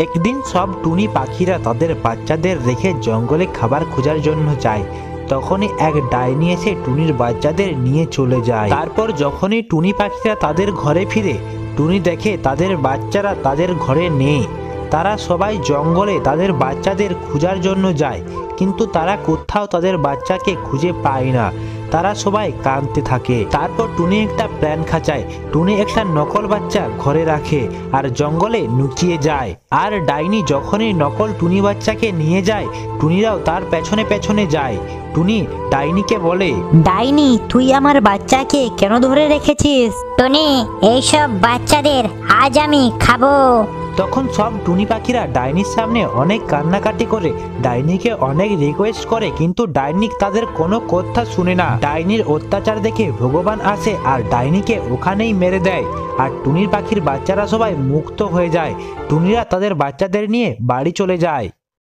একদিন সব টুনি পাখিরা তাদের বাচ্চাদের রেখে জঙ্গলে খাবার খোঁজার জন্য যায়। তখনই এক ডাইনি এসে টুনির বাচ্চাদের নিয়ে চলে যায়। তারপর যখনই টুনি পাখিরা তাদের ঘরে ফিরে, টুনি দেখে তাদের বাচ্চারা তাদের ঘরে নেই। তারা সবাই জঙ্গলে তাদের বাচ্চাদের খোঁজার জন্য যায়, কিন্তু তারা কোথাও তাদের বাচ্চাকে খুঁজে পায় না। তারা সবাই কাঁদতে থাকে। তারপর টুনি একটা প্ল্যান খাঁচায়। টুনি একটা নকল বাচ্চা ঘরে রাখে আর জঙ্গলে লুকিয়ে যায়। আর ডাইনি যখনই নকল টুনি বাচ্চাকে নিয়ে যায়, টুনিরাও তার পেছনে পেছনে যায়। টুনি ডাইনিকে বলে, ডাইনি, তুই আমার বাচ্চাকে কেন ধরে রেখেছিস? টুনি, এইসব বাচ্চাদের আজ আমি খাবো। তখন সব টুনি পাখিরা ডাইনির সামনে অনেক কান্নাকাটি করে ডাইনিকে অনেক রিকোয়েস্ট করে, কিন্তু ডাইনি তাদের কোনো কথা শুনে না। ডাইনির অত্যাচার দেখে ভগবান আসে আর ডাইনিকে ওখানেই মেরে দেয়। আর টুনির পাখির বাচ্চারা সবাই মুক্ত হয়ে যায়। টুনিরা তাদের বাচ্চাদের নিয়ে বাড়ি চলে যায়।